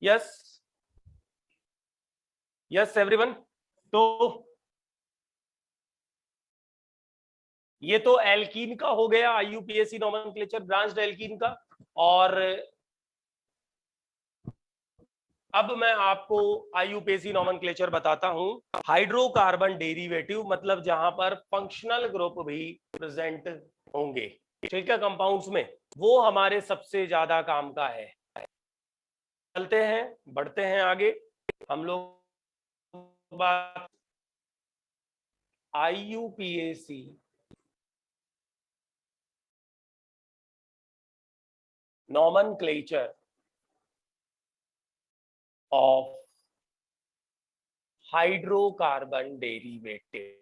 Yes yes everyone. तो ये तो एल्कीन का हो गया, आईयूपीएसी नोमेनक्लेचर ब्रांच्ड एल्कीन का। और अब मैं आपको आईयूपीएसी नोमेनक्लेचर बताता हूं हाइड्रोकार्बन डेरिवेटिव, मतलब जहां पर फंक्शनल ग्रुप भी प्रेजेंट होंगे ठीक है कंपाउंड्स में, वो हमारे सबसे ज्यादा काम का है। चलते हैं, बढ़ते हैं आगे हम लोग। बात IUPAC nomenclature of hydrocarbon derivative.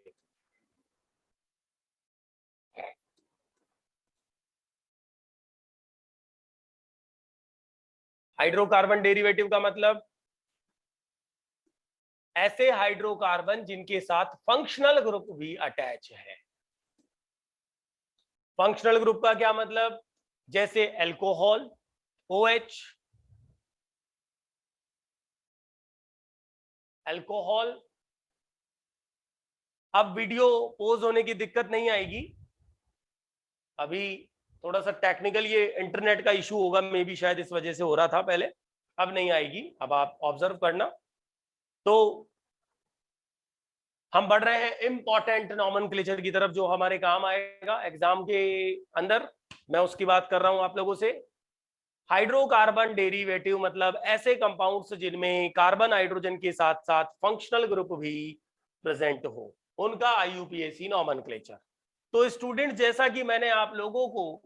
Hydrocarbon derivative का मतलब ऐसे हाइड्रोकार्बन जिनके साथ फंक्शनल ग्रुप भी अटैच है। फंक्शनल ग्रुप का क्या मतलब, जैसे एल्कोहल OH, एल्कोहल। अब वीडियो पोज होने की दिक्कत नहीं आएगी, अभी थोड़ा सा टेक्निकल ये इंटरनेट का इशू होगा, मे बी शायद इस वजह से हो रहा था पहले, अब नहीं आएगी। अब आप ऑब्जर्व करना। तो हम बढ़ रहे हैं इंपॉर्टेंट नॉमेनक्लेचर की तरफ जो हमारे काम आएगा एग्जाम के अंदर। मैं उसकी बात कर रहा हूं आप लोगों से। हाइड्रोकार्बन डेरिवेटिव मतलब ऐसे कंपाउंड्स जिनमें कार्बन हाइड्रोजन के साथ साथ फंक्शनल ग्रुप भी प्रेजेंट हो, उनका आईयूपीएसी नॉमेनक्लेचर। तो स्टूडेंट, जैसा कि मैंने आप लोगों को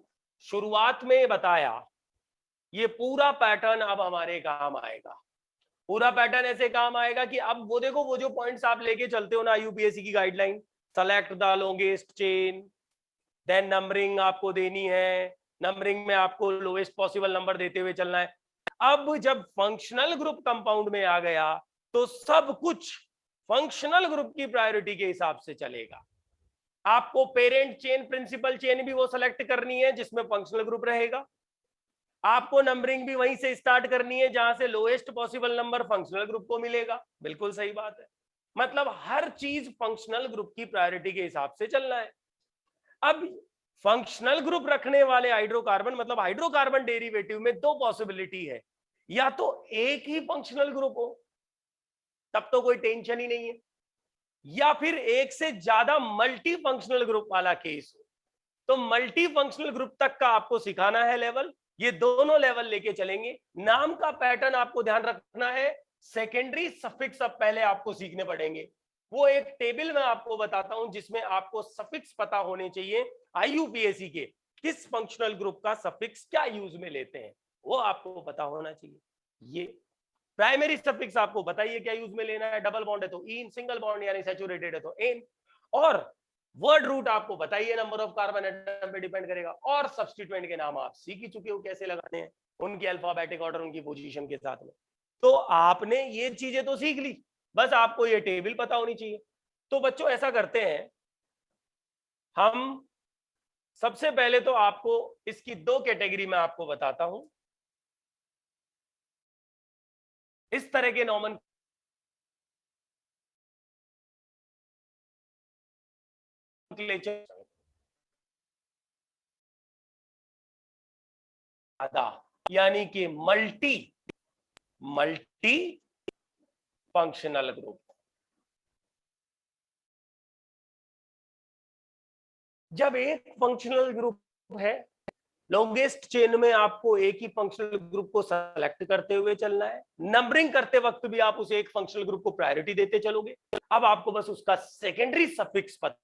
शुरुआत में बताया, ये पूरा पैटर्न अब हमारे काम आएगा। पूरा पैटर्न ऐसे काम आएगा कि अब वो देखो, वो जो पॉइंट्स आप लेके चलते हो ना आईयूपीएसी की guideline, select the longest chain, then numbering आपको देनी है, नंबरिंग में आपको लोएस्ट पॉसिबल नंबर देते हुए चलना है। अब जब फंक्शनल ग्रुप कंपाउंड में आ गया तो सब कुछ फंक्शनल ग्रुप की प्रायोरिटी के हिसाब से चलेगा। आपको पेरेंट चेन, प्रिंसिपल चेन भी वो सेलेक्ट करनी है जिसमें फंक्शनल ग्रुप रहेगा। आपको नंबरिंग भी वहीं से स्टार्ट करनी है जहां से lowest possible number functional group को मिलेगा। बिल्कुल सही बात है, मतलब हर चीज फंक्शनल ग्रुप की प्रायोरिटी के हिसाब से चलना है। अब फंक्शनल ग्रुप रखने वाले हाइड्रोकार्बन, मतलब हाइड्रोकार्बन डेरिवेटिव में दो पॉसिबिलिटी है, या तो एक ही फंक्शनल ग्रुप हो, तब तो कोई टेंशन ही नहीं है, या फिर एक से ज्यादा मल्टी फंक्शनल ग्रुप वाला केस हो। तो मल्टी फंक्शनल ग्रुप तक का आपको सिखाना है लेवल, ये दोनों लेवल लेके चलेंगे। नाम का पैटर्न आपको ध्यान रखना है, सेकेंडरी सफिक्स अब पहले आपको सीखने पड़ेंगे। वो एक टेबल में आपको बताता हूं जिसमें आपको सफिक्स पता होने चाहिए आईयूपीएसी के, किस फंक्शनल ग्रुप का सफिक्स क्या यूज में लेते हैं, वो आपको पता होना चाहिए। ये प्राइमरी सफिक्स आपको बताइए क्या यूज में लेना है, डबल बॉन्ड है तो इन, सिंगल बॉन्ड यानी सैचुरेटेड है तो एन, और वर्ड रूट आपको बताइए, नंबर ऑफ कार्बन एटम पे डिपेंड करेगा, और सब्स्टिट्यूएंट के नाम आप सीख ही चुके हो कैसे लगाने हैं, उनके अल्फाबेटिक ऑर्डर, उनकी पोजीशन के साथ में। तो आपने ये चीजें तो सीख ली, बस आपको ये टेबल पता होनी चाहिए। तो बच्चों ऐसा करते हैं, हम सबसे पहले तो आपको इसकी दो कैटेगरी में आपको बताता हूं। इस तरह के नॉमन यानी कि मल्टी फंक्शनल ग्रुप। जब एक फंक्शनल ग्रुप है, लॉन्गेस्ट चेन में आपको एक ही फंक्शनल ग्रुप को सेलेक्ट करते हुए चलना है, नंबरिंग करते वक्त भी आप उस एक फंक्शनल ग्रुप को प्रायोरिटी देते चलोगे। अब आपको बस उसका सेकेंडरी सफिक्स पता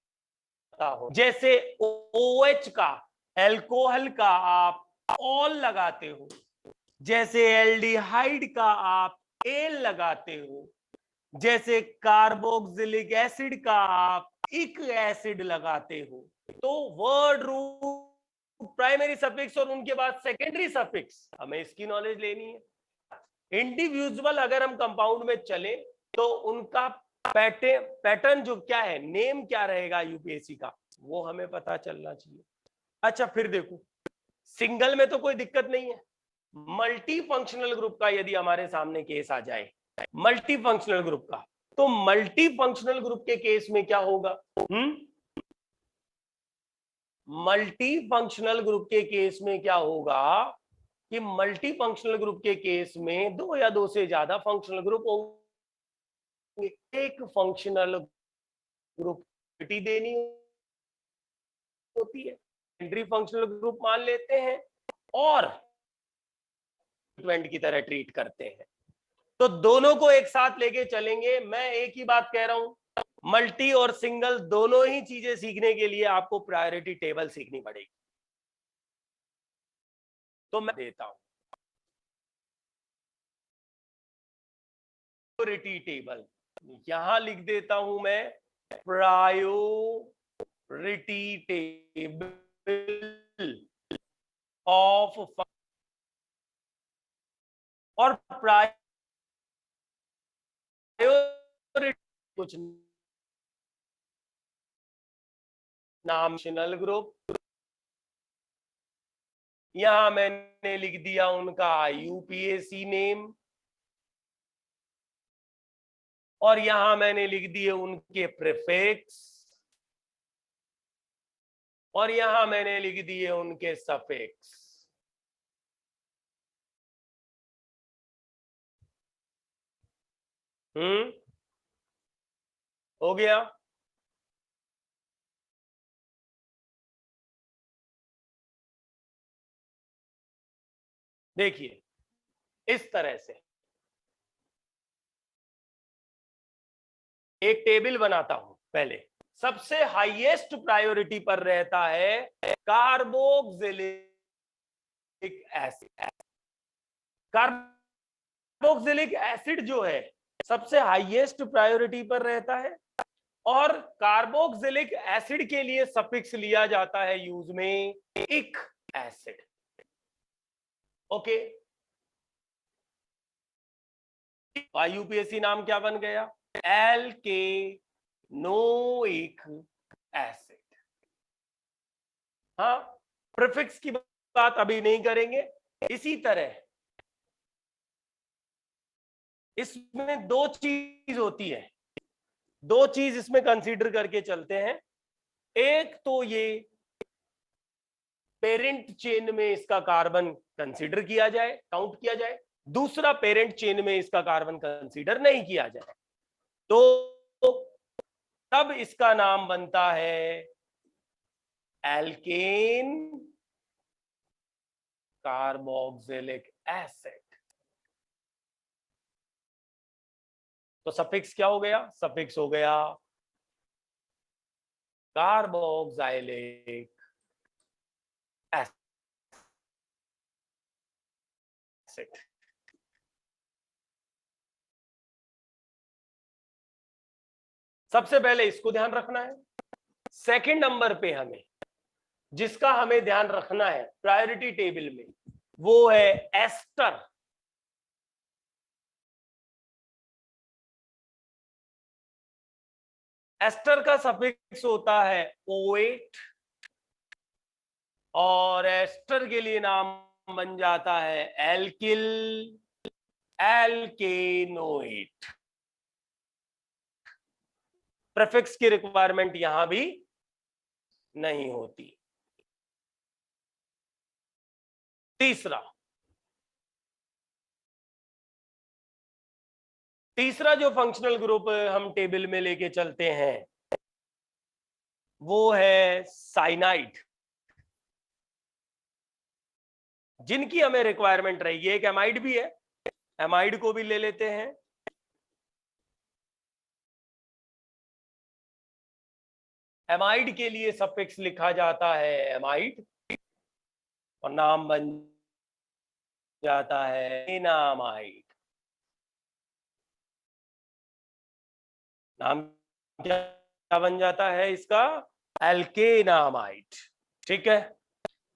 हो, जैसे OH का, एल्कोहल का आप ऑल लगाते हो, जैसे एल्डिहाइड का आप एल लगाते हो, जैसे कार्बोक्सिलिक एसिड का आप इक एसिड लगाते हो। तो वर्ड रूट, प्राइमरी सफिक्स और उनके बाद सेकेंडरी सफिक्स, हमें इसकी नॉलेज लेनी है। इंडिविजुअल अगर हम कंपाउंड में चले तो उनका पैटर्न जो क्या है, नेम क्या रहेगा यूपीएससी का, वो हमें पता चलना चाहिए। अच्छा फिर देखो, सिंगल में तो कोई दिक्कत नहीं है, मल्टी फंक्शनल ग्रुप का यदि हमारे सामने केस आ जाए, मल्टी फंक्शनल ग्रुप का, तो मल्टी फंक्शनल ग्रुप के केस में क्या होगा? मल्टी फंक्शनल ग्रुप के केस में क्या होगा कि मल्टी फंक्शनल ग्रुप के केस में दो या दो से ज्यादा फंक्शनल ग्रुप होंगे। एक फंक्शनल ग्रुप देनी होती है, सेकेंडरी फंक्शनल ग्रुप मान लेते हैं और की तरह ट्रीट करते हैं। तो दोनों को एक साथ लेके चलेंगे। मैं एक ही बात कह रहा हूं, मल्टी और सिंगल दोनों ही चीजें सीखने के लिए आपको प्रायोरिटी टेबल सीखनी पड़ेगी। तो मैं देता हूं प्रायोरिटी टेबल, यहां लिख देता हूं मैं प्रायोरिटी टेबल ऑफ, और प्रायोरिटी कुछ नामशनल ग्रुप, यहां मैंने लिख दिया उनका यूपीएसी नेम, और यहां मैंने लिख दिए उनके प्रीफिक्स, और यहां मैंने लिख दिए उनके सफिक्स। हो गया? देखिए इस तरह से एक टेबल बनाता हूं। पहले सबसे हाईएस्ट प्रायोरिटी पर रहता है कार्बोक्सिलिक एसिड। कार्बोक्सिलिक एसिड जो है सबसे हाईएस्ट प्रायोरिटी पर रहता है, और कार्बोक्सिलिक एसिड के लिए सफिक्स लिया जाता है यूज में इक एसिड। ओके, यूपीएससी नाम क्या बन गया? एल्केनोइक एसिड। हाँ, प्रीफिक्स की बात अभी नहीं करेंगे। इसी तरह इसमें दो चीज होती है, दो चीज इसमें कंसीडर करके चलते हैं। एक तो ये पेरेंट चेन में इसका कार्बन कंसीडर किया जाए, काउंट किया जाए, दूसरा पेरेंट चेन में इसका कार्बन कंसीडर नहीं किया जाए, तो तब इसका नाम बनता है एल्केन कार्बोक्सिलिक एसिड। तो सफिक्स क्या हो गया? सफिक्स हो गया कार्बोक्सिलिक एसिड। सबसे पहले इसको ध्यान रखना है। सेकंड नंबर पे हमें जिसका हमें ध्यान रखना है प्रायोरिटी टेबल में, वो है एस्टर। एस्टर का सफिक्स होता है O8, और एस्टर के लिए नाम बन जाता है एल्किल एल्केनोइट। प्रीफिक्स की रिक्वायरमेंट यहां भी नहीं होती। तीसरा जो फंक्शनल ग्रुप हम टेबल में लेके चलते हैं वो है साइनाइड, जिनकी हमें रिक्वायरमेंट रहेगी। एक एमाइड भी है, एमाइड को भी ले लेते हैं। एमाइड के लिए सफिक्स लिखा जाता है एमाइड, और नाम बन जाता है एनामाइड। नाम क्या बन जाता है इसका? एल्केनामाइड। ठीक है,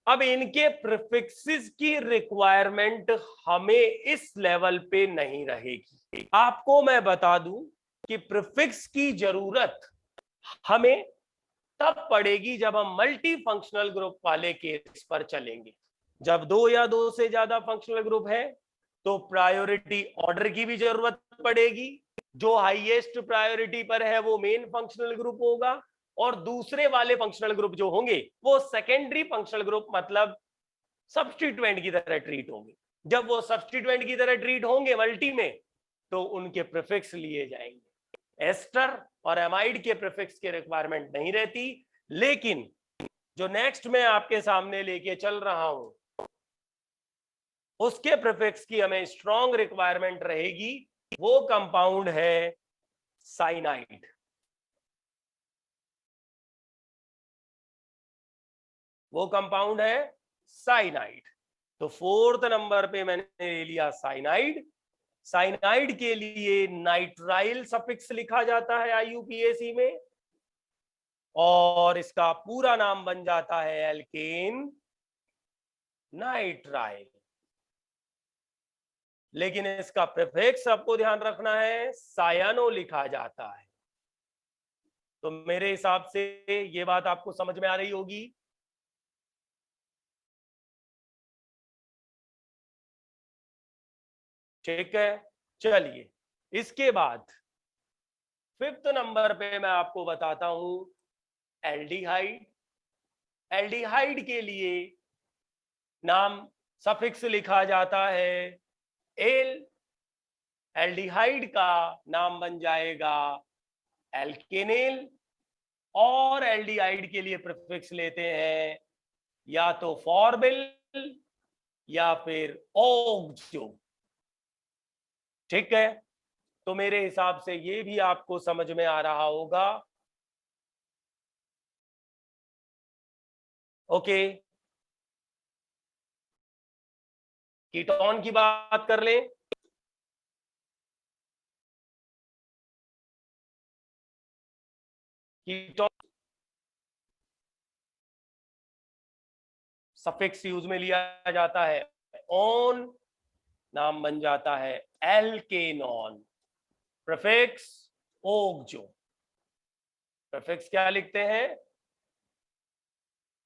अब इनके प्रीफिक्सेस की रिक्वायरमेंट हमें इस लेवल पे नहीं रहेगी। आपको मैं बता दूं कि प्रीफिक्स की जरूरत हमें तब पड़ेगी जब हम मल्टी फंक्शनल ग्रुप वाले केस पर चलेंगे। जब 2 या 2 से ज्यादा फंक्शनल ग्रुप है तो प्रायोरिटी ऑर्डर की भी जरूरत पड़ेगी। जो हाईएस्ट प्रायोरिटी पर है वो मेन फंक्शनल ग्रुप होगा, और दूसरे वाले फंक्शनल ग्रुप जो होंगे वो सेकेंडरी फंक्शनल ग्रुप मतलब सब्स्टिट्यूएंट की तरह ट्रीट होंगे। जब वो सब्स्टिट्यूएंट की तरह ट्रीट होंगे मल्टी में, तो उनके प्रीफिक्स लिए जाएंगे। एस्टर और एमाइड के प्रीफिक्स की रिक्वायरमेंट नहीं रहती, लेकिन जो नेक्स्ट मैं आपके सामने लेके चल रहा हूं उसके प्रीफिक्स की हमें स्ट्रॉन्ग रिक्वायरमेंट रहेगी। वो कंपाउंड है साइनाइड। वो कंपाउंड है साइनाइड। तो 4th नंबर पे मैंने ले लिया साइनाइड। साइनाइड के लिए नाइट्राइल सफिक्स लिखा जाता है आईयूपीएसी में, और इसका पूरा नाम बन जाता है एल्केन नाइट्राइल। लेकिन इसका प्रीफिक्स आपको ध्यान रखना है, सायानो लिखा जाता है। तो मेरे हिसाब से ये बात आपको समझ में आ रही होगी। ठीक है, चलिए इसके बाद 5th नंबर पे मैं आपको बताता हूं एल्डिहाइड। एल्डिहाइड के लिए नाम सफिक्स लिखा जाता है एल। एल्डिहाइड का नाम बन जाएगा एल्केनेल, और एल्डिहाइड के लिए प्रीफिक्स लेते हैं या तो फॉर्बिल या फिर ओक्सो। ठीक है, तो मेरे हिसाब से ये भी आपको समझ में आ रहा होगा। ओके, कीटोन की बात कर लें। कीटोन सफिक्स यूज में लिया जाता है ऑन, नाम बन जाता है एल्केनॉन। Prefix OXO. प्रीफिक्स क्या लिखते हैं?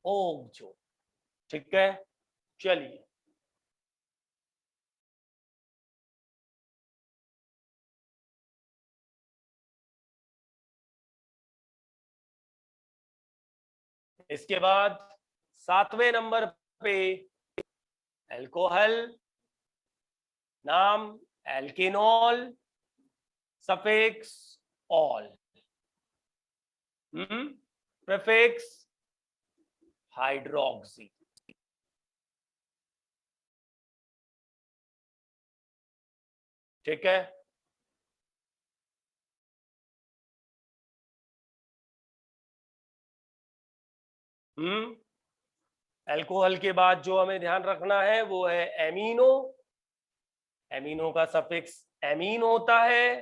ओक्सो। ठीक है, चलिए इसके बाद 7वें नंबर पे एल्कोहल, नाम एल्केनॉल, सफिक्स ऑल। Prefix hydroxy. ठीक है, एल्कोहल के बाद जो हमें ध्यान रखना है वो है एमीनो। एमीनो का सफिक्स एमीन होता है।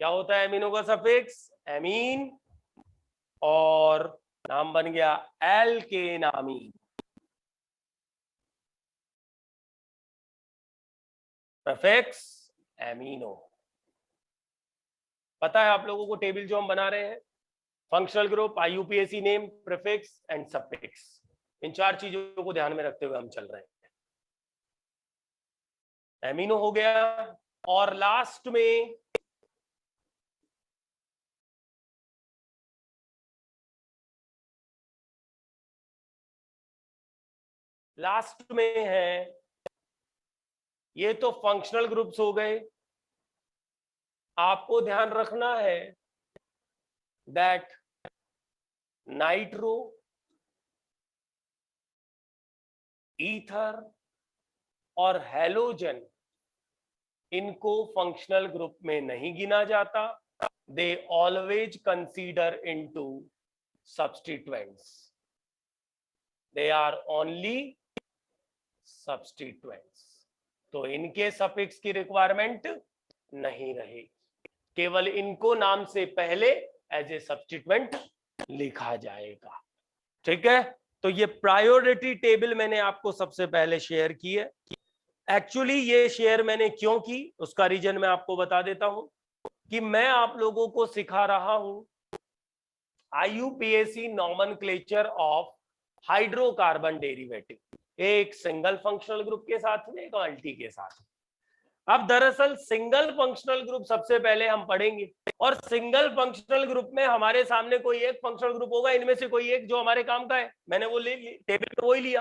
क्या होता है एमीनो का सफिक्स? एमीन, और नाम बन गया एल्केनामीन। Prefix amino. पता है आप लोगों को टेबल जो हम बना रहे हैं, functional group, IUPAC name, prefix and suffix, इन 4 चीजों को ध्यान में रखते हुए हम चल रहे हैं। एमीनो हो गया, और लास्ट में है, ये तो फंक्शनल ग्रुप्स हो गए। आपको ध्यान रखना है दैट नाइट्रो, ईथर और हैलोजन, इनको फंक्शनल ग्रुप में नहीं गिना जाता। They always consider into substituents. They are only substituents. तो इनके सफिक्स की रिक्वायरमेंट नहीं रहेगी, केवल इनको नाम से पहले एज ए सब्स्टिट्यूएंट लिखा जाएगा। ठीक है, तो ये प्रायोरिटी टेबल मैंने आपको सबसे पहले शेयर की है। एक्चुअली ये शेयर मैंने क्यों की उसका रीजन मैं आपको बता देता हूं, कि मैं आप लोगों को सिखा रहा हूं IUPAC nomenclature of hydrocarbon derivative, एक सिंगल फंक्शनल ग्रुप के साथ में, एक मल्टी के साथ। अब दरअसल सिंगल फंक्शनल ग्रुप सबसे पहले हम पढ़ेंगे, और सिंगल फंक्शनल ग्रुप में हमारे सामने कोई एक फंक्शनल ग्रुप होगा, इनमें से कोई एक जो हमारे काम का है, मैंने वो ले टेबल में वही लिया।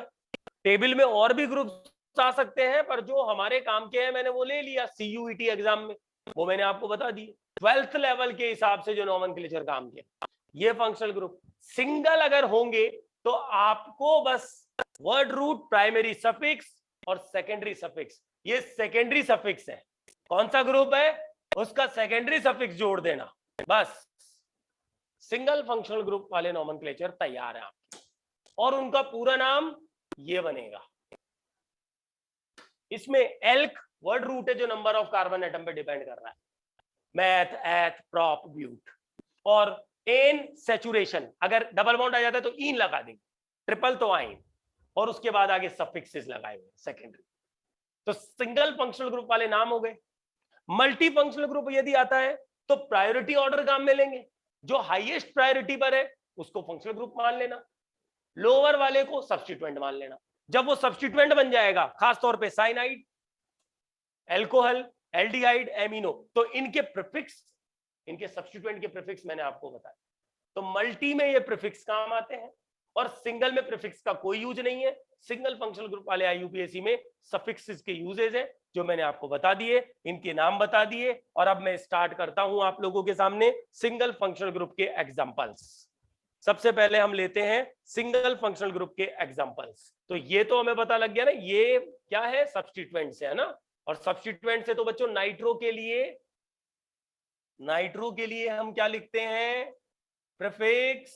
टेबल में और भी ग्रुप आ सकते हैं, पर जो हमारे काम के हैं मैंने वो ले लिया CUET एग्जाम में, वो मैंने आपको बता दी। 12th लेवल के हिसाब से जो नॉमेनक्लेचर काम किया, ये फंक्शनल ग्रुप सिंगल अगर होंगे तो आपको बस वर्ड रूट, प्राइमरी सफिक्स और सेकेंडरी सफिक्स, ये सेकेंडरी सफिक्स है, कौन सा ग्रुप है उसका सेकेंडरी सफिक्स जोड़ देना, बस सिंगल फंक्शनल ग्रुप वाले नॉमेनक्लेचर तैयार है आपके। और उनका पूरा नाम ये बनेगा, इसमें एल्क वर्ड रूट है जो नंबर ऑफ कार्बन एटम पे डिपेंड कर रहा है, मैथ, एथ, प्रॉप, ब्यूट, और एन सैचुरेशन, अगर डबल बॉन्ड आ जाता है तो इन लगा देंगे, ट्रिपल तो आइन, और उसके बाद आगे सफिक्सेस लगाए हुए सेकेंडरी। तो सिंगल फंक्शनल ग्रुप वाले नाम हो गए। मल्टी फंक्शनल ग्रुप यदि आता है तो प्रायोरिटी ऑर्डर काम में लेंगे, जो हाईएस्ट प्रायोरिटी पर है उसको फंक्शनल ग्रुप मान लेना, लोअर वाले को सब्स्टिट्यूएंट मान लेना। जब वो सब्स्टिट्यूएंट बन जाएगा, खास तौर पे साइनाइड, एल्कोहल, एल्डिहाइड, एमिनो, तो इनके प्रीफिक्स, इनके सब्स्टिट्यूएंट के प्रीफिक्स मैंने आपको बताया। तो मल्टी में ये प्रीफिक्स काम आते हैं, और सिंगल में प्रीफिक्स का कोई यूज नहीं है। सिंगल फंक्शनल ग्रुप वाले IUPAC में सफिक्सेस के यूजेज है जो मैंने आपको बता दिए, इनके नाम बता दिए। और अब मैं स्टार्ट करता हूं आप लोगों के सामने सिंगल फंक्शनल ग्रुप के एग्जांपल्स। सबसे पहले हम लेते हैं सिंगल फंक्शनल ग्रुप के एग्जांपल्स। तो ये तो हमें पता लग गया ना, ये क्या है, सब्स्टिट्यूएंट से है ना, और सब्स्टिट्यूएंट से तो बच्चों नाइट्रो के लिए हम क्या लिखते हैं, प्रीफिक्स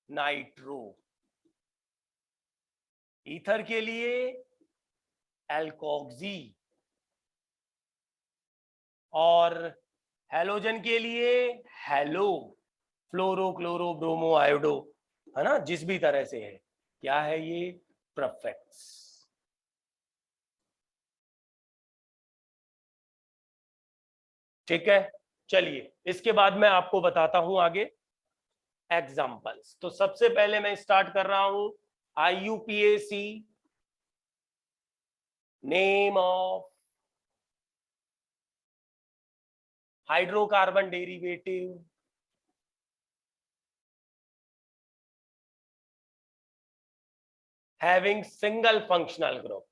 नाइट्रो। ईथर के लिए एल्कोक्सी, और हैलोजन के लिए हेलो, फ्लोरो, क्लोरो, ब्रोमो, आयोडो, है ना, जिस भी तरह से है, क्या है ये, प्रीफिक्स। ठीक है, चलिए इसके बाद मैं आपको बताता हूं आगे एग्जाम्पल्स। तो सबसे पहले मैं स्टार्ट कर रहा हूं IUPAC name of hydrocarbon derivative having single functional group,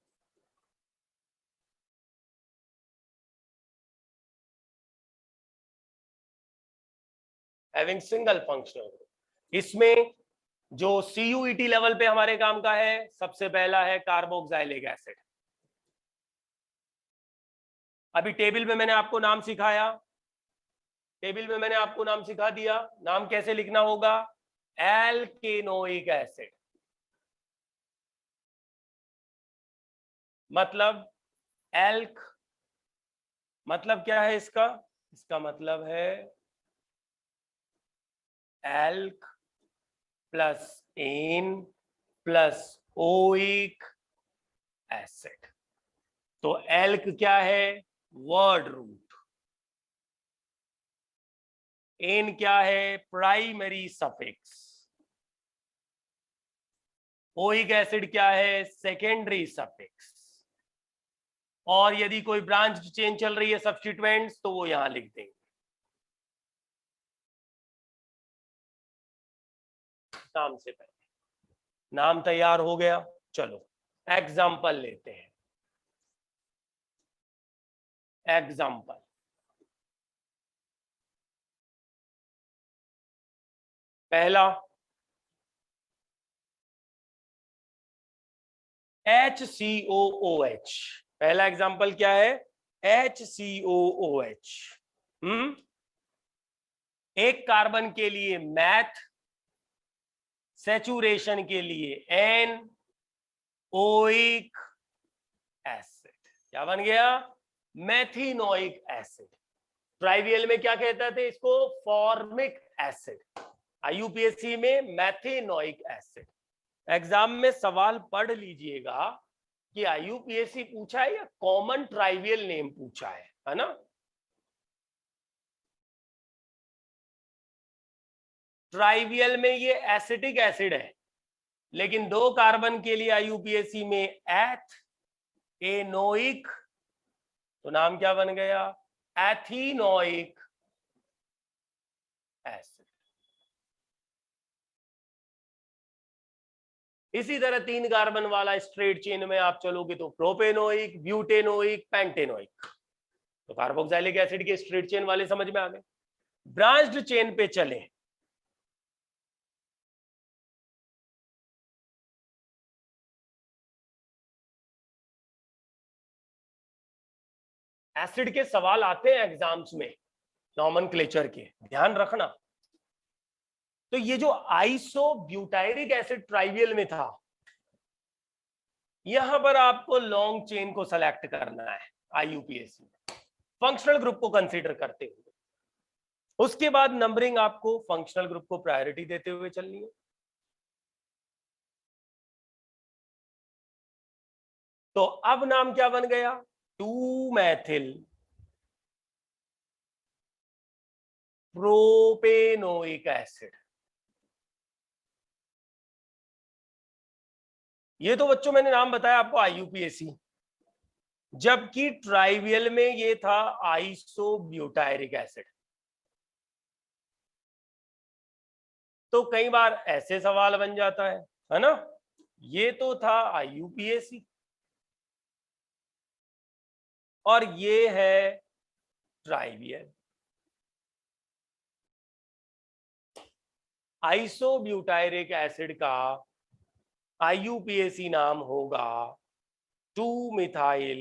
having single functional group। इसमें जो CUET लेवल पे हमारे काम का है, सबसे पहला है कार्बोक्सिलिक एसिड। अभी टेबल में मैंने आपको नाम सिखाया, टेबल में मैंने आपको नाम सिखा दिया, नाम कैसे लिखना होगा, एल्केनोइक एसिड, मतलब एल्क, मतलब क्या है इसका, इसका मतलब है elk plus N plus oic acid. तो एल्क क्या है, वर्ड रूट, एन क्या है, प्राइमरी सफिक्स, ओइक एसिड क्या है, सेकेंडरी सफिक्स, और यदि कोई ब्रांच चेन चल रही है सब्स्टिट्यूएंट्स तो वो यहां लिख देंगे। नाम से पहले नाम तैयार हो गया, चलो एग्जाम्पल लेते हैं। एग्जाम्पल, पहला HCOOH, पहला एग्जाम्पल क्या है, HCOOH। एक कार्बन के लिए मैथ, सैचुरेशन के लिए एन, ओइक एसिड, क्या बन गया, मेथिनोइक एसिड। ट्राइवियल में क्या कहते थे इसको, फॉर्मिक एसिड, IUPAC में मेथिनोइक एसिड। एग्जाम में सवाल पढ़ लीजिएगा कि IUPAC पूछा है या कॉमन ट्राइवियल नेम पूछा है ना। ट्राइवियल में ये एसिटिक एसिड है, लेकिन 2 कार्बन के लिए आईयूपीएसी में एथ एनोइक, तो नाम क्या बन गया? एथीनोइक एसिड। इसी तरह 3 कार्बन वाला स्ट्रेट चेन में आप चलोगे तो प्रोपेनोइक, ब्यूटेनोइक, पेंटेनोइक। तो कार्बोक्सिलिक एसिड के स्ट्रेट चेन वाले समझ में आ गए। ब्रांच्ड चेन पे चले, एसिड के सवाल आते हैं एग्जाम्स में नॉमेनक्लेचर के, ध्यान रखना। तो ये जो आइसोब्यूटायरिक एसिड ट्राइवियल में था, यहां पर आपको लॉन्ग चेन को सेलेक्ट करना है आईयूपीएसी, फंक्शनल ग्रुप को कंसीडर करते हुए। उसके बाद नंबरिंग आपको फंक्शनल ग्रुप को प्रायोरिटी देते हुए चलनी है। तो अब नाम क्या बन गया? 2-मेथिल प्रोपेनोइक एसिड। ये तो बच्चों मैंने नाम बताया आपको आईयूपीएसी, जबकि ट्राइवियल में ये था आइसोब्यूटायरिक एसिड। तो कई बार ऐसे सवाल बन जाता है ना? ये तो था आईयूपीएसी और ये है ट्राइवियल। आइसोब्यूटायरिक एसिड का आईयूपीएसी नाम होगा 2-मिथाइल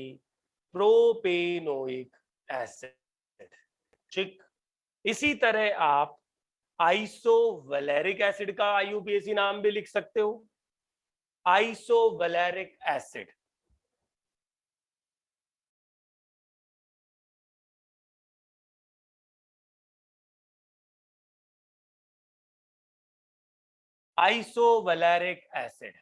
प्रोपेनोइक एसिड। ठीक, इसी तरह आप आइसोवैलेरिक एसिड का आईयूपीएसी नाम भी लिख सकते हो, आइसोवैलेरिक एसिड। आइसोवैलेरिक एसिड।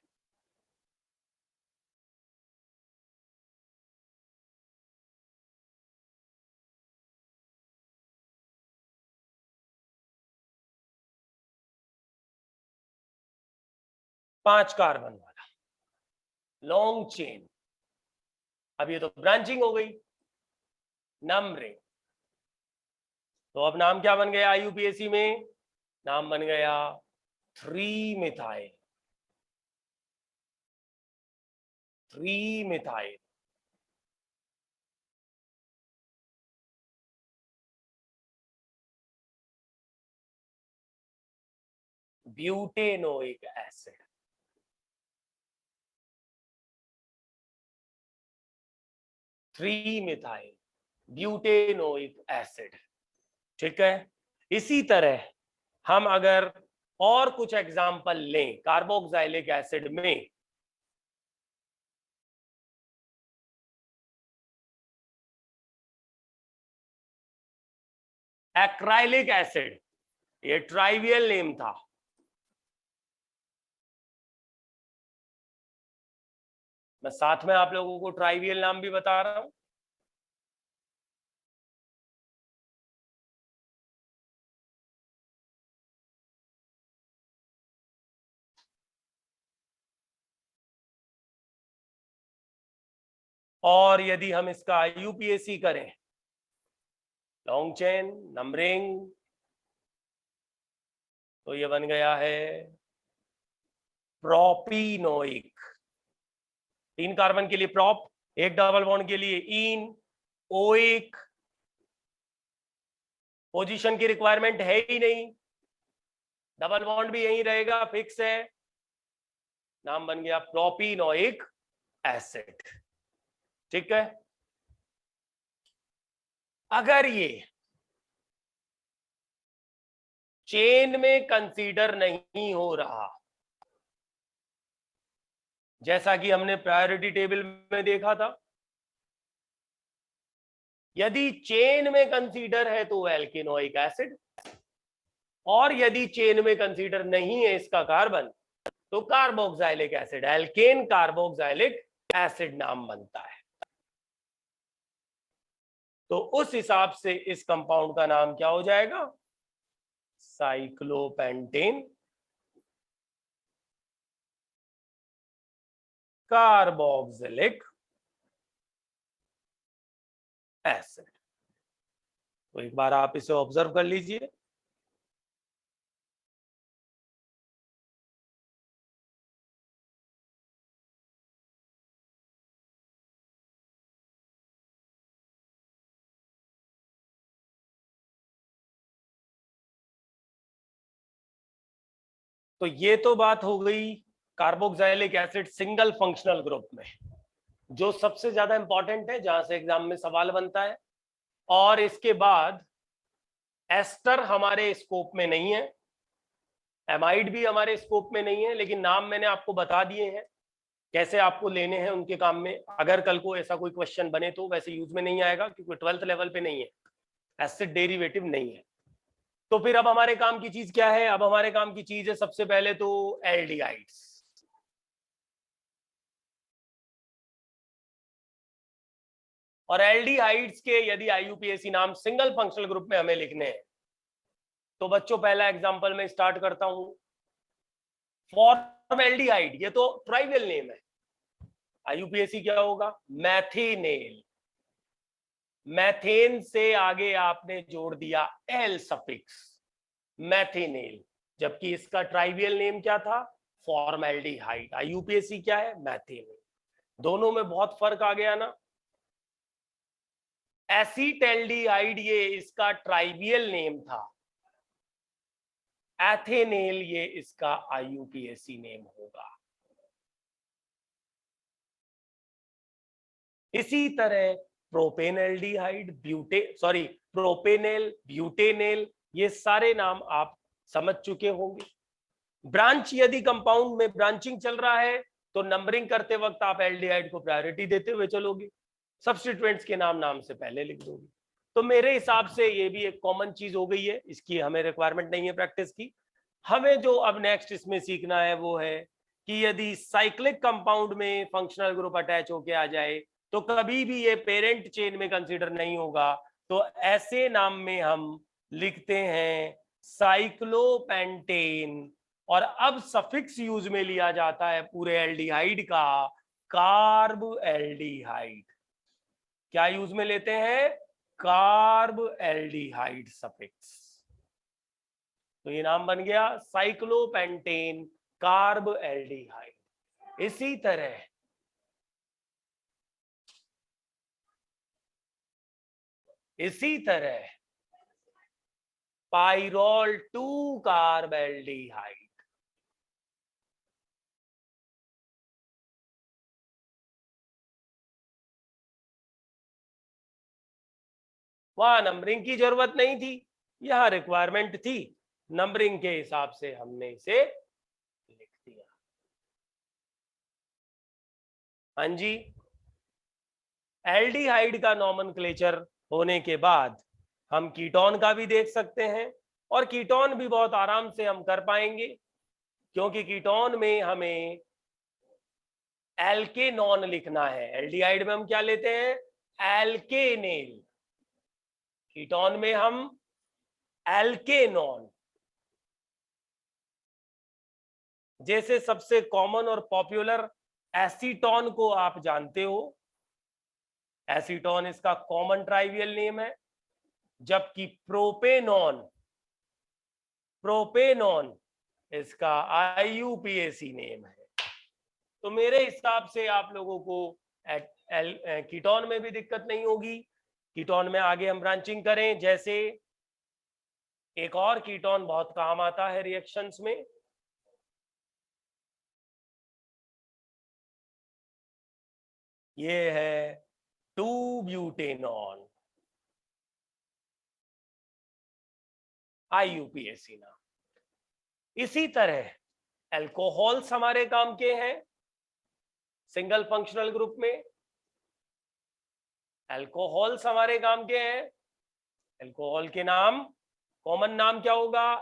पांच कार्बन वाला लॉन्ग चेन। अब ये तो ब्रांचिंग हो गई, नंबरिंग। तो अब नाम क्या बन गया आईयूपीएसी में? नाम बन गया three methyl, three methyl butanoic acid. Three methyl butanoic acid. ठीक है, इसी तरह हम अगर और कुछ एग्जाम्पल लें कार्बोक्सिलिक एसिड में, एक्राइलिक एसिड, ये ट्राइवियल नेम था। मैं साथ में आप लोगों को ट्राइवियल नाम भी बता रहा हूं। और यदि हम इसका यूपीएससी करें, लॉन्ग चेन नंबरिंग, तो ये बन गया है प्रोपिनोइक। 3 कार्बन के लिए प्रोप, 1 डबल बॉन्ड के लिए इन, ओइक। पोजीशन की रिक्वायरमेंट है ही नहीं, डबल बॉन्ड भी यहीं रहेगा, फिक्स है। नाम बन गया प्रोपिनोइक एसिड। ठीक है, अगर ये चेन में कंसीडर नहीं हो रहा, जैसा कि हमने प्रायोरिटी टेबल में देखा था, यदि चेन में कंसीडर है तो एल्केनोइक एसिड, और यदि चेन में कंसीडर नहीं है इसका कार्बन तो carboxylic acid, alkane carboxylic acid नाम बनता है। तो उस हिसाब से इस कंपाउंड का नाम क्या हो जाएगा? Cyclopentane carboxylic acid. तो एक बार आप इसे ऑब्जर्व कर लीजिए। तो ये तो बात हो गई carboxylic acid single functional group में, जो सबसे ज्यादा इंपॉर्टेंट है, जहां से एग्जाम में सवाल बनता है। और इसके बाद एस्टर हमारे स्कोप में नहीं है, एमाइड भी हमारे स्कोप में नहीं है, लेकिन नाम मैंने आपको बता दिए हैं कैसे आपको लेने हैं उनके काम में। अगर कल को ऐसा कोई क्वेश्चन बने तो वैसे यूज में नहीं आएगा, क्योंकि 12th लेवल पे नहीं है, एसिड डेरिवेटिव नहीं है। तो फिर अब हमारे काम की चीज क्या है? अब हमारे काम की चीज है सबसे पहले तो एल्डिहाइड्स। और एल्डिहाइड्स के यदि आईयूपीएसी नाम सिंगल फंक्शनल ग्रुप में हमें लिखने हैं, तो बच्चों पहला एग्जांपल में स्टार्ट करता हूं। फॉर्मएल्डिहाइड, ये तो ट्राइवियल नेम है। आईयूपीएसी क्या होगा? मैथिनेल। मैथेन से आगे आपने जोड़ दिया एल सफिक्स, मैथिनेल, जबकि इसका ट्राइवियल नेम क्या था? फॉर्मएल्डिहाइड। आईयूपीएसी क्या है? मैथिनेल। दोनों में बहुत फर्क आ गया ना। एसीटैल्डिहाइड ये इसका ट्राइवियल नेम था, एथेनेल ये इसका आईयूपीएसी नेम होगा। इसी तरह प्रोपेनएल्डिहाइड, प्रोपेनेल, ब्यूटेनेल, ये सारे नाम आप समझ चुके होंगे। ब्रांच, यदि कंपाउंड में ब्रांचिंग चल रहा है तो नंबरिंग करते वक्त आप एल्डिहाइड को प्रायोरिटी देते हुए चलोगे, सब्स्टिट्यूएंट्स के नाम नाम से पहले लिख दोगे। तो मेरे हिसाब से ये भी एक कॉमन चीज हो गई है, इसकी हमें रिक्वायरमेंट नहीं है प्रैक्टिस की। हमें जो अब नेक्स्ट इसमें सीखना है वो है कि यदि साइक्लिक कंपाउंड में फंक्शनल ग्रुप अटैच होके आ जाए तो कभी भी ये पेरेंट चेन में कंसीडर नहीं होगा। तो ऐसे नाम में हम लिखते हैं साइक्लोपेंटेन, और अब सफिक्स यूज में लिया जाता है पूरे एल्डिहाइड का, कार्ब एल्डिहाइड। क्या यूज में लेते हैं? Carb aldehyde suffix. तो ये नाम बन गया साइक्लोपेंटेन कार्ब एल्डिहाइड। इसी तरह पाइरोल 2 कार्ब एल्डिहाइड। वहां नंबरिंग की जरूरत नहीं थी, यहां रिक्वायरमेंट थी, नंबरिंग के हिसाब से हमने इसे लिख दिया। हाँ जी, एल्डिहाइड का नॉमेनक्लेचर होने के बाद हम कीटोन का भी देख सकते हैं, और कीटोन भी बहुत आराम से हम कर पाएंगे, क्योंकि कीटोन में हमें एल्केनॉन लिखना है। एल्डिहाइड में हम क्या लेते हैं? एल्केनेल। कीटोन में हम एल्केनॉन। जैसे सबसे कॉमन और पॉपुलर एसीटोन को आप जानते हो, एसीटोन इसका कॉमन ट्राइवियल नेम है, जबकि प्रोपेनॉन, प्रोपेनॉन इसका आईयूपीएसी नेम है। तो मेरे हिसाब से आप लोगों को कीटोन में भी दिक्कत नहीं होगी। कीटोन में आगे हम ब्रांचिंग करें, जैसे एक और कीटोन बहुत काम आता है रिएक्शंस में, ये है 2 ब्यूटेनॉन, आईयूपीएसी नाम। इसी तरह अल्कोहल्स हमारे काम के हैं सिंगल फंक्शनल ग्रुप में। अल्कोहल्स हमारे काम के हैं, अल्कोहल के नाम, कॉमन नाम क्या होगा?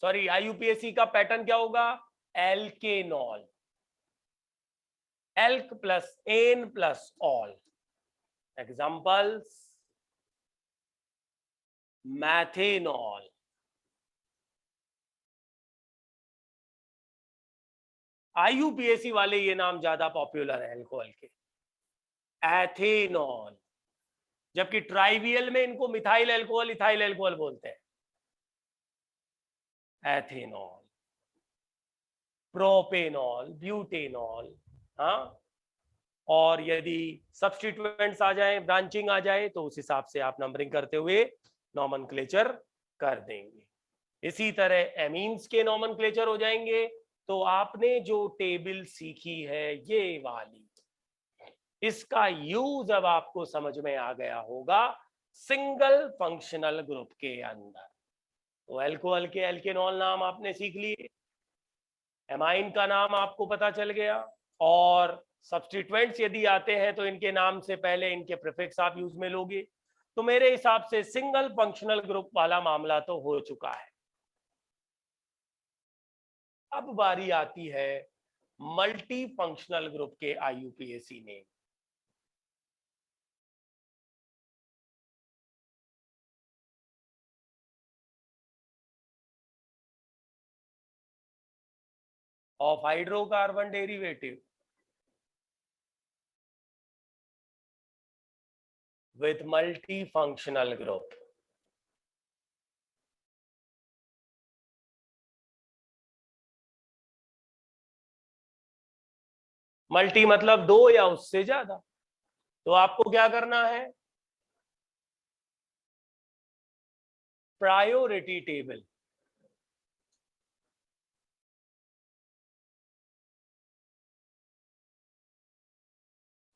सॉरी, आईयूपीएसी का पैटर्न क्या होगा? Alkanol, alk plus N plus ol. Examples, methanol, IUPAC वाले ये नाम ज्यादा पॉपुलर है अल्कोहल के, एथेनॉल, जबकि ट्राइवियल में इनको मिथाइल अल्कोहल, इथाइल अल्कोहल बोलते हैं। एथेनॉल, प्रोपेनॉल, ब्यूटेनॉल, हाँ। और यदि सब्स्टिट्यूएंट्स आ जाए, ब्रांचिंग आ जाए, तो उस हिसाब से आप नंबरिंग करते हुए नॉमेनक्लेचर कर देंगे। इसी तरह एमीन्स के नॉमेनक्लेचर हो जाएंगे। तो आपने जो टेबल सीखी है ये वाली, इसका यूज अब आपको समझ में आ गया होगा सिंगल फंक्शनल ग्रुप के अंदर। तो अल्कोहल के एल्केनॉल नाम आपने सीख लिए, एमाइन का नाम आपको पता चल गया, और सब्स्टिट्यूएंट्स यदि आते हैं तो इनके नाम से पहले इनके प्रीफिक्स आप यूज में लोगे। तो मेरे हिसाब से सिंगल फंक्शनल ग्रुप वाला मामला तो हो चुका है। अब बारी आती है मल्टी फंक्शनल ग्रुप के IUPAC name. Of hydrocarbon derivative with multifunctional group। Multi मतलब दो या उससे ज्यादा। तो आपको क्या करना है, प्रायोरिटी टेबल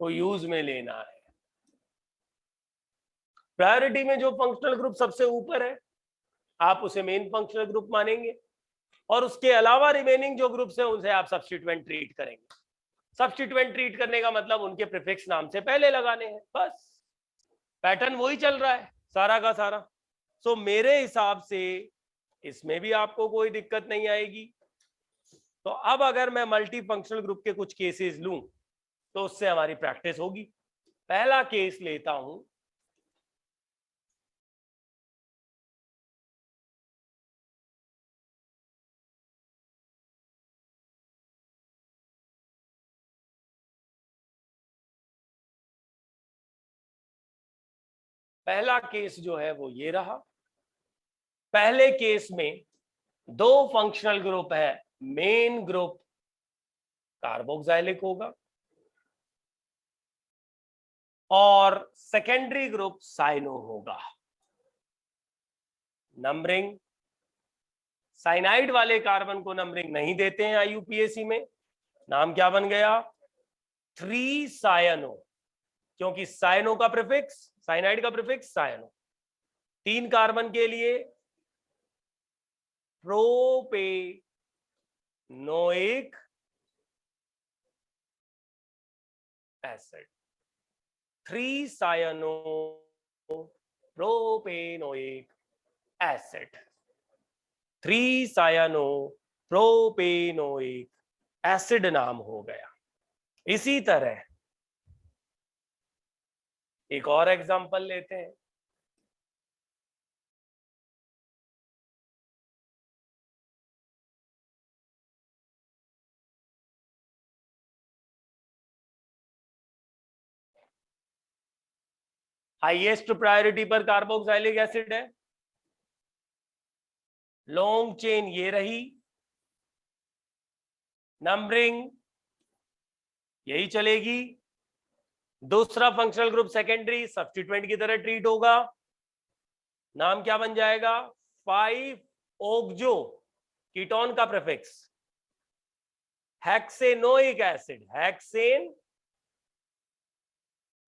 को यूज में लेना है। प्रायोरिटी में जो फंक्शनल ग्रुप सबसे ऊपर है आप उसे मेन फंक्शनल ग्रुप मानेंगे, और उसके अलावा रिमेनिंग जो ग्रुप्स है उनसे आप सब्स्टिट्यूएंट ट्रीट करेंगे। सब्स्टिट्यूएंट ट्रीट करने का मतलब उनके प्रीफिक्स नाम से पहले लगाने हैं, बस। पैटर्न वही चल रहा है सारा का सारा। सो मेरे हिसाब से इसमें भी आपको कोई दिक्कत नहीं आएगी। तो अब अगर मैं मल्टी फंक्शनल ग्रुप के कुछ केसेस लूं तो उससे हमारी प्रैक्टिस होगी। पहला केस लेता हूं, पहला केस जो है वो ये रहा। पहले केस में दो फंक्शनल ग्रुप है, मेन ग्रुप कार्बोक्सिलिक होगा और सेकेंडरी ग्रुप साइनो होगा। नंबरिंग, साइनाइड वाले कार्बन को नंबरिंग नहीं देते हैं IUPAC में। नाम क्या बन गया, 3 सायनो, क्योंकि साइनो का प्रीफिक्स, साइनाइड का प्रीफिक्स सायनो। 3 कार्बन के लिए propanoic acid, 3 cyano propanoic acid, 3 cyano propanoic acid नाम हो गया। इसी तरह एक और एग्जांपल लेते हैं। हाईएस्ट प्रायोरिटी पर कार्बोक्सिलिक एसिड है, लॉन्ग चेन ये रही, नंबरिंग यही चलेगी। दूसरा फंक्शनल ग्रुप सेकेंडरी सब्स्टिट्यूएंट की तरह ट्रीट होगा। नाम क्या बन जाएगा, 5 ऑक्सो, कीटोन का prefix hexanoic acid, hexane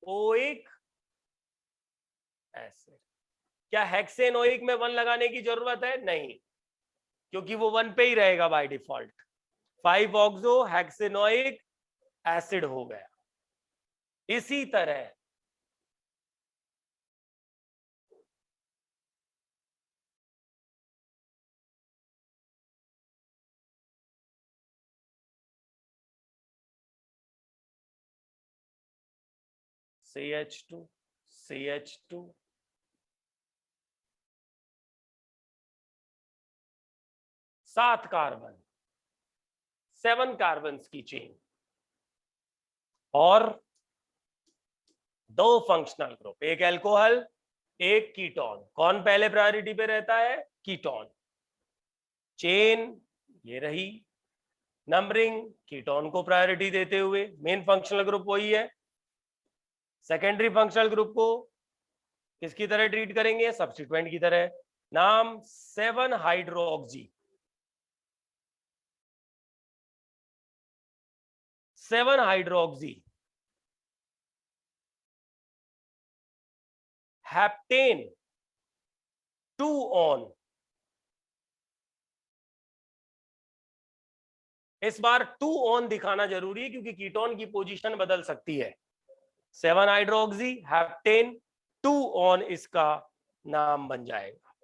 oic acid. क्या हेक्सेनोइक में 1 लगाने की जरूरत है, नहीं, क्योंकि वो 1 पे ही रहेगा बाय डिफॉल्ट। 5 ऑक्सो हेक्सेनोइक एसिड हो गया। इसी तरह CH2, CH2, 7 कार्बन, 7 कार्बन्स की चेन और 2 फंक्शनल ग्रुप, एक एल्कोहल एक कीटोन। कौन पहले प्रायोरिटी पे रहता है? कीटोन। चेन ये रही, नंबरिंग कीटोन को प्रायोरिटी देते हुए, मेन फंक्शनल ग्रुप वही है। सेकेंडरी फंक्शनल ग्रुप को किसकी तरह ट्रीट करेंगे? सब्स्टिट्यूएंट की तरह। नाम 7 हाइड्रोक्सी, 7 हाइड्रोक्सी हेप्टेन 2 ऑन। इस बार 2 ऑन दिखाना जरूरी है क्योंकि कीटोन की पोजीशन बदल सकती है। 7 हाइड्रोक्सी हेप्टेन 2 ऑन इसका नाम बन जाएगा।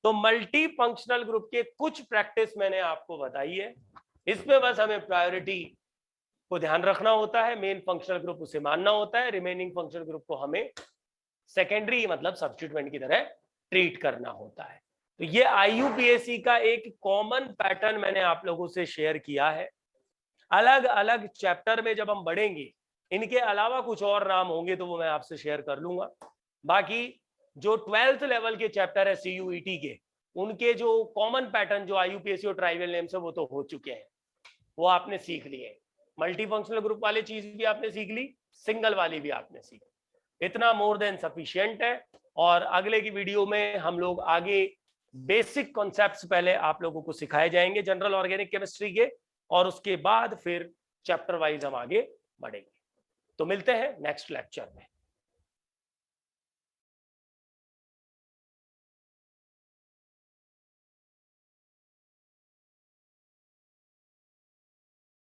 तो मल्टी फंक्शनल ग्रुप के कुछ प्रैक्टिस मैंने आपको बताई है, इसमें बस हमें प्रायोरिटी को ध्यान रखना होता है, मेन फंक्शनल ग्रुप उसे मानना होता है, रिमेनिंग फंक्शनल ग्रुप को हमें सेकेंडरी मतलब सब्स्टिट्यूएंट की तरह ट्रीट करना होता है। तो ये IUPAC का एक कॉमन पैटर्न मैंने आप लोगों से शेयर किया है। अलग अलग चैप्टर में जब हम बढ़ेंगे, इनके अलावा कुछ और नाम होंगे तो वो मैं आपसे शेयर कर लूंगा। बाकी जो 12th लेवल के चैप्टर है CUET के, उनके जो कॉमन पैटर्न जो IUPAC और ट्राइवल नेम्स है वो तो हो चुके हैं, वो आपने सीख लिए। मल्टी फंक्शनल ग्रुप वाली चीज भी आपने सीख ली, सिंगल वाली भी आपने सीख ली, इतना मोर देन सफिशिएंट है। और अगले की वीडियो में हम लोग आगे बेसिक कॉन्सेप्ट्स पहले आप लोगों को सिखाए जाएंगे जनरल ऑर्गेनिक केमिस्ट्री के, और उसके बाद फिर चैप्टर वाइज हम आगे बढ़ेंगे। तो मिलते हैं नेक्स्ट लेक्चर में।